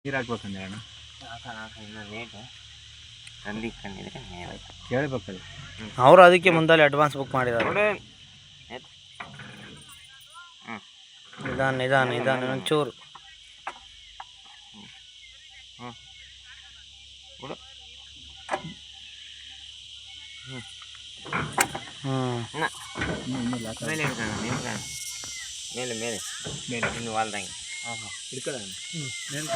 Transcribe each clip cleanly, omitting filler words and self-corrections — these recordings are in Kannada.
ನೀರು ಹಾಕ್ಬೇಕಂದ್ರೆ ಅಣ್ಣ ರೇಟ್ ಕಂದಿಕ್ಕಂದಿದ್ರೆ ಮೇಲೆ ಕೇಳಬೇಕಲ್ಲ ಅವರು ಅದಕ್ಕೆ ಮುಂದಲ್ಲಿ ಅಡ್ವಾನ್ಸ್ ಬುಕ್ ಮಾಡಿದ್ದಾರೆ. ನಿಧಾನ ನಿಧಾನ ನಿಧಾನ ಒಂಚೂರು. ಮೇಲೆ ಮೇಲೆ ಮೇಲೆ ಮೇಲೆ ಇನ್ನು ವಾಲ್ದಂಗೆ ಹಿಡ್ಕೊಳ್ಳ ಮೇಲೆ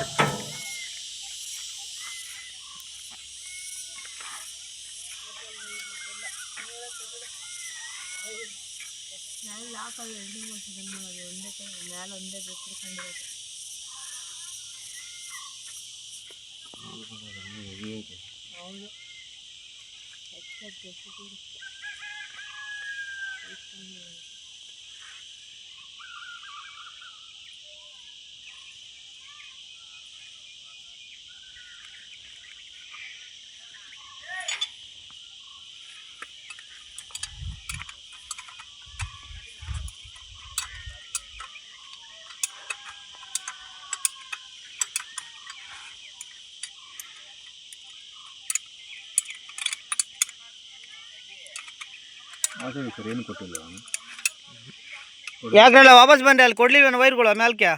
ಸರ್ ಏನು ಕೊಟ್ಟಿಲ್ಲ ಯಾಕ್ರಲ್ಲ ವಾಪಸ್ ಬಂದೆ ಅಲ್ಲಿ ಕೊಡ್ಲಿಲ್ಲ ವೈರ್ಗಳು ಮ್ಯಾಲ್ಕ್ಯಾ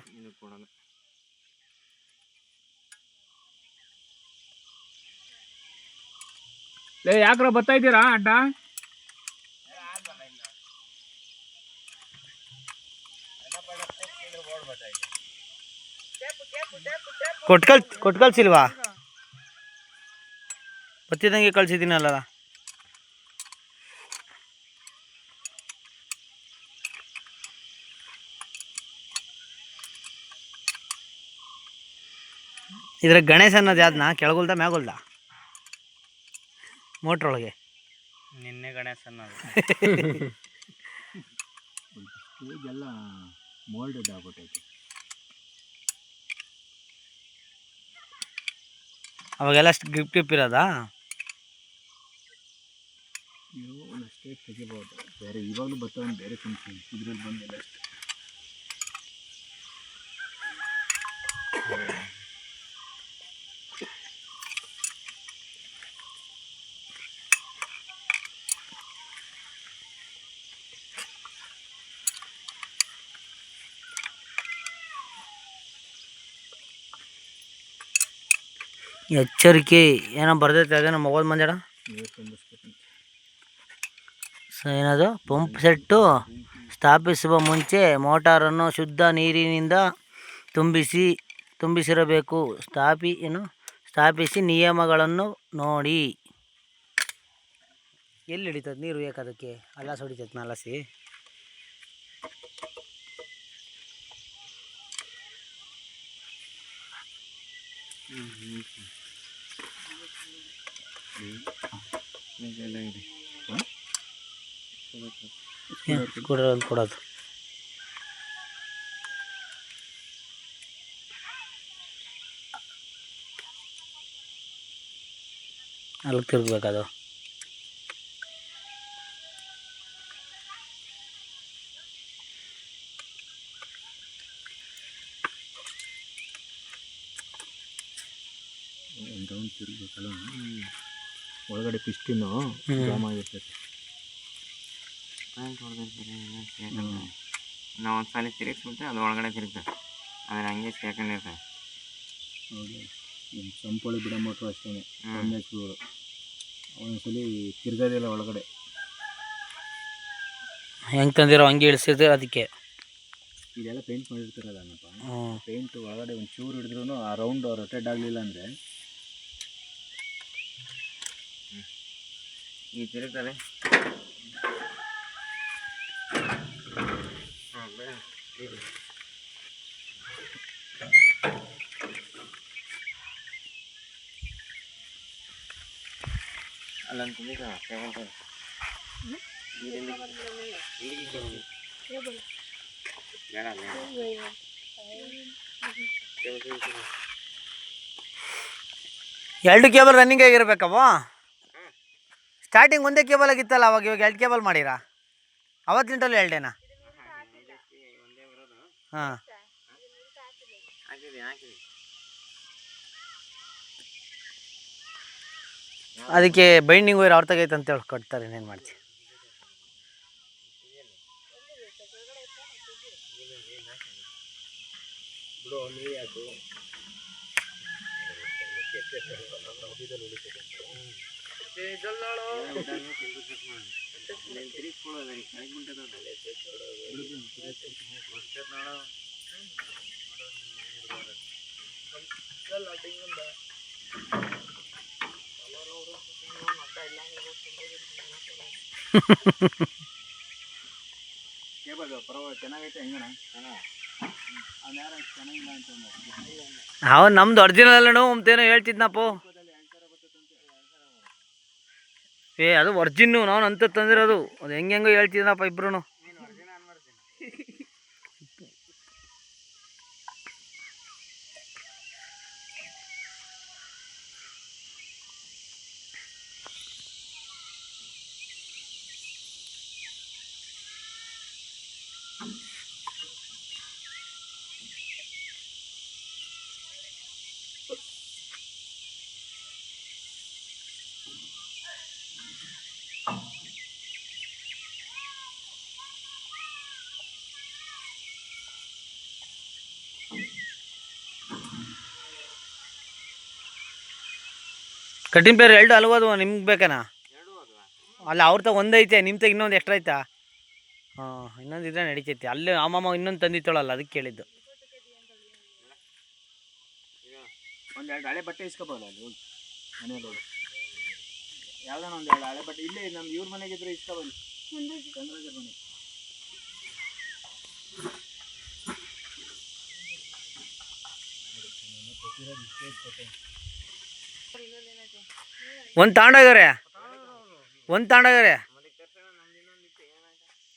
ಯಾಕ್ರ ಬರ್ತಾ ಇದ್ದೀರಾ ಅಡ್ಡ ಕೊಟ್ಕಳ್ಸಿಲ್ವಾ ಬತ್ತಿದಂಗೆ ಕಳ್ಸಿದ್ದೀನಲ್ಲ. ಇದ್ರ ಗಣೇಶ ಅನ್ನೋದು ಯಾವ್ದನ್ನ ಕೆಳಗುಲ್ದ ಮ್ಯಾಗುಲ್ದ ಮೋಟ್ರೊಳಗೆ ನಿನ್ನೆ ಗಣೇಶ ಅನ್ನೋದು ಸ್ಟೇಜೆಲ್ಲ ಮೋಲ್ಡೆಡ್ ಆಗ್ಬಿಟ್ಟೈತೆ. ಅವಾಗೆಲ್ಲ ಗ್ರಿಪ್ ಗ್ರಿಪ್ ಇರೋದಾ ನೀವು ಒಂದಷ್ಟೇ ತೆಗಿಬೋದು. ಬೇರೆ ಇವಾಗಲೂ ಬರ್ತಾವೆ ಬೇರೆ ಕಂಪ್ನಿ ಇದ್ರಲ್ಲಿ ಬಂದಿಲ್ಲ ಅಷ್ಟೇ. ಎಚ್ಚರಿಕೆ ಏನೋ ಬರ್ತೈತೆ ಅದೇನೋ ಮೊಬೈಲ್ ಮಂಜಾಡ ಏನದು ಪಂಪ್ ಸೆಟ್ಟು ಸ್ಥಾಪಿಸುವ ಮುಂಚೆ ಮೋಟಾರನ್ನು ಶುದ್ಧ ನೀರಿನಿಂದ ತುಂಬಿಸಿರಬೇಕು. ಸ್ಥಾಪಿಸಿ ನಿಯಮಗಳನ್ನು ನೋಡಿ. ಎಲ್ಲಿ ಹಿಡಿತದೆ ನೀರು ಬೇಕದಕ್ಕೆ ಅಲಾಸ ಹೊಡಿತೈತೆ ನಲಸಿ. ಕೊಡೋದು ಅಲ್ಲಿ ತಿರ್ಗಬೇಕದು. ರೌಂಡ್ ತಿರುಗಬೇಕಲ್ಲ ಒಳಗಡೆ ಪಿಸ್ಟಿನ್ನು ಜಾಮ್ ಆಗಿರ್ತೈತೆ. ನಾವು ಒಂದು ಸಲ ತಿರುಗಿಸ್ಬಿಟ್ರೆ ಅದು ಒಳಗಡೆ ತಿರುಗ್ತದೆ, ಆದರೆ ಹಂಗೆ ಸೇರ್ಕೊಂಡಿರ್ತದೆ. ಹೌದು, ಸಂಪೊಳಿ ಬಿಡೋ ಮೋಟ್ರು ಅಷ್ಟೇ ಎಮ್ಮೆಸ್ಗಳು ಒಂದೊಂದ್ಸಲಿ ತಿರ್ಗೋದಿಲ್ಲ ಒಳಗಡೆ. ಹೆಂಗೆ ತಂದಿರೋ ಹಂಗೆ ಇಳಿಸಿದ್ರೆ ಅದಕ್ಕೆ ಇದೆಲ್ಲ ಪೇಂಟ್ ಮಾಡಿರ್ತಾರಲ್ಲಪ್ಪ, ಪೇಂಟ್ ಒಳಗಡೆ ಒಂದು ಚೂರು ಹಿಡಿದ್ರೂ ಆ ರೌಂಡ್ ರೊಟೇಟ್ ಆಗಲಿಲ್ಲ ಅಂದರೆ ಈ ತಿರುಗ್ತದೆ. ಅಲ್ಲಂತ ಎರಡು ಕೇಬಲ್ ರನ್ನಿಂಗ್ ಆಗಿರ್ಬೇಕವ. ಸ್ಟಾರ್ಟಿಂಗ್ ಒಂದೇ ಕೇಬಲ್ ಆಗಿತ್ತಲ್ಲ ಅವಾಗ, ಇವಾಗ ಎರಡು ಕೇಬಲ್ ಮಾಡಿರಾ ಅವತ್ತಿಂಟಲ್ಲೂ ಎರಡೇನಾ? ಹಾಂ ಅದಕ್ಕೆ ಬೈಂಡಿಂಗ್ ವೈರ್ ಅವ್ರ ತಗೈತೆ ಅಂತೇಳಿ ಕೊಡ್ತಾರೆ, ಇನ್ನೇನು ಮಾಡ್ತೀವಿ. ಕೇಬಲ್ ಪರವಾಗಿ ಚೆನ್ನಾಗೈತೆ ಹೆಂಗಣ? ಅದ್ಯಾರ ಚೆನ್ನಾಗಿಲ್ಲ ಅಂತ ಅವನು ನಮ್ದು ಒರಿಜಿನಲ್ ಅಲ್ಲಣ್ಣ ಅಂತೇನೋ ಹೇಳ್ತಿದ್ನಪ್ಪು. ಅದು ಒರ್ಜಿನ್ನು ನಾವು ಅಂತ ತಂದಿರೋದು. ಅದು ಹೆಂಗೆಂಗೋ ಹೇಳ್ತಿದ್ನಪ್ಪ ಇಬ್ರು. ಕಟಿಂಗ್ ಪ್ಲೇಯರ್ ಎರಡು ಅಲ್ವದು ನಿಮ್ಗೆ ಬೇಕನಾ? ಅಲ್ಲ ಅವ್ರ ತಗ ಒಂದೈತೆ, ನಿಮ್ಮ ತಗ ಇನ್ನೊಂದು ಎಕ್ಸ್ಟ್ರಾ ಆಯ್ತಾ? ಹಾಂ, ಇನ್ನೊಂದು ಇದ್ರೆ ನಡೀತೈತಿ. ಅಲ್ಲೇ ಅಮ್ಮಮ್ಮ ಇನ್ನೊಂದು ತಂದಿತ್ತೋಳಲ್ಲ, ಅದಕ್ಕೆ ಕೇಳಿದ್ದು. ಒಂದೆರಡು ಹಳೆ ಬಟ್ಟೆ ಇಸ್ಕೋಬೋಲ್ಲ ಅಲ್ಲಿ ಹೋಗಿ ಮನೇಲಿ ಹೋಗಿ. ಯಾವ್ದಾನ ಒಂದು ಎರಡು ಹಳೆ ಬಟ್ಟೆ ಇಲ್ಲೇ ನಮ್ಮ ಇವ್ರ ಮನೆಗಿದ್ರೆ ಇಸ್ಕೋಬಲ್ಲಿ, ಚಂದ್ರಜರ್ ಮನೆ. ಒಂದು ತಗೊಂಡೋಗ್ಯಾರೆ, ಒಂದು ತಗೊಂಡೋಗ್ಯಾರೆ.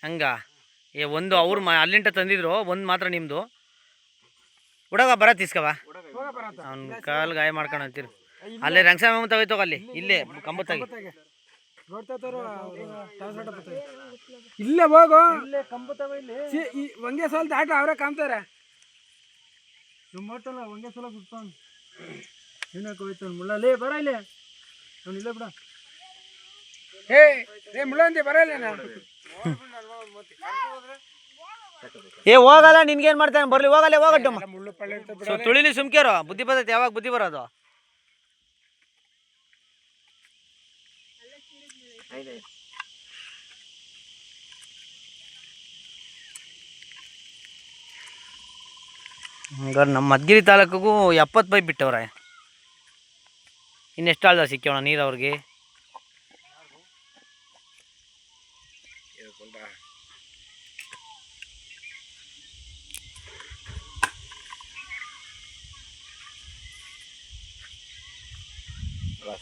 ಹಂಗ ಒಂದು ಅವ್ರು ಅಲ್ಲಿಂಟ ತಂದಿದ್ರು, ಒಂದು ಮಾತ್ರ ನಿಮ್ಮದು. ಹುಡುಗ ಬರತ್ತೆ ಇಸ್ಕವ, ಅವ್ನ ಕಾಲು ಗಾಯ ಮಾಡ್ಕೊಂಡು ಅಂತೀರಿ. ಅಲ್ಲೇ ರಂಗಸ್ವಾಮಿ ತಗೋಯ್ತೋಗ, ಅಲ್ಲಿ ಇಲ್ಲೇ ಕಂಬತ್ತಾಗಿ ಇಲ್ಲೇ ಹೋಗು. ಒಂದೇ ಸಲ ದಾಟ ಅವರೇ ಕಾಮ್ತಾರೆ. ಸುಮ್ಮತ್ತಲ್ಲ ಒಂದೇ ಸಲ ಬಿಟ್ಕೊಂಡು ಏನಕ್ಕೆ ಹೋಯ್ತು ಮುಳ್ಳಲ್ಲಿ ಬರ ಇಲ್ಲಿ. ಅವ್ನು ಇಲ್ಲೇ ಬಿಡ. ಏ ಮುಳ್ಳಂದಿ ಬರ ಇಲ್ಲ. ಏ ಹೋಗಲ್ಲ, ನಿನ್ಗೇನು ಮಾಡ್ತಾನೆ ಬರ್ಲಿ, ಹೋಗಲ್ಲ ಹೋಗಟ್ಟಮ್ಮ. ಮುಳ್ಳು ಪಳ್ಳ ತುಳಿಲಿ ಸುಮ್ಕೇರು, ಬುದ್ಧಿ ಬರ್ತೈತೆ. ಯಾವಾಗ ಬುದ್ಧಿ ಬರೋದು? ಹಂಗಾರೆ ನಮ್ಮ ಮದ್ಗಿರಿ ತಾಲೂಕಿಗೂ 70 ಪೈಪ್ ಬಿಟ್ಟವ್ರೆ. ಇನ್ನೆಷ್ಟು ಆಳ್ದ ಸಿಕ್ಕೋಣ ನೀರು ಅವ್ರಿಗೆ?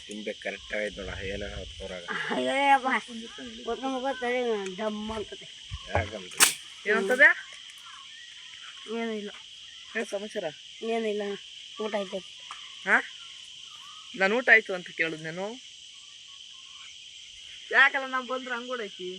ಸಿಂಬೆ ಕರೆಕ್ಟ್ ಆಗೈತೆ ನೋಡ, ಏನೋ ಹೊತ್ಕೊರಾಗ ಏನಂತದೆ? ಏನೂ ಇಲ್ಲ. ಏನು ಸಮಾಚಾರ? ಏನಿಲ್ಲ, ಊಟ ಆಯ್ತು. ಹಾಂ, ನಾನು ಊಟ ಆಯ್ತು ಅಂತ ಕೇಳಿದ್ ನಾನು. ಯಾಕಲ್ಲ ನಾವು ಬಂದ್ರೆ ಹಂಗೋಡೈತಿ.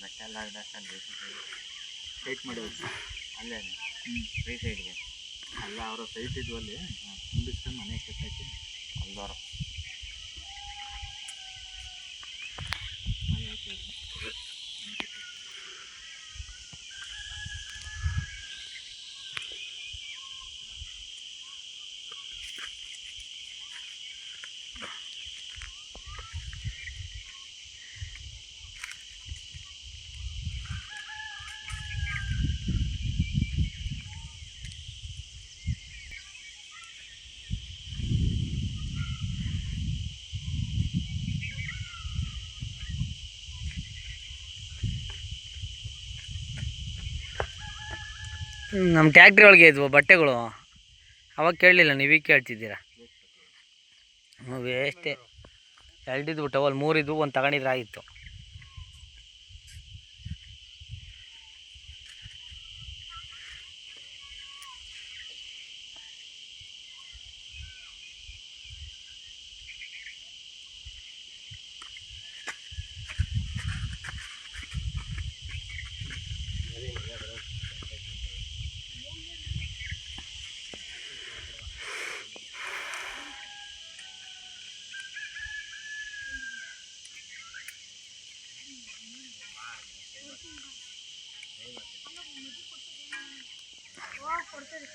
ಬೆಟ್ಟ ಎಲ್ಲ ಆಗ್ದಾಕಂದ್ರೆ ಟೈಟ್ ಮಾಡಿ ಅಲ್ಲೇ ಫ್ರೀ ಸೈಡ್ಗೆ ಅಲ್ಲ ಅವರ ಸೈಟ್ ಇದ್ವು ಅಲ್ಲಿ ತುಂಬಿಸ್ಕೊಂಡು ಮನೆ ಕಟ್ಟೈತಿ ಅಲ್ದವರು. ನಮ್ಮ ಟ್ಯಾಕ್ಟ್ರಿ ಒಳಗೆ ಇದ್ವು ಬಟ್ಟೆಗಳು, ಅವಾಗ ಕೇಳಲಿಲ್ಲ, ನೀವೀಗ ಕೇಳ್ತಿದ್ದೀರಾ. ವೇಸ್ಟೇ. 2 ಇದ್ವು ಟವಲ್, 3 ಇದ್ವು, ಒಂದು ತಗೊಂಡಿದ್ರೆ ಆಗಿತ್ತು. ಕೊಡ್ತೀರಿ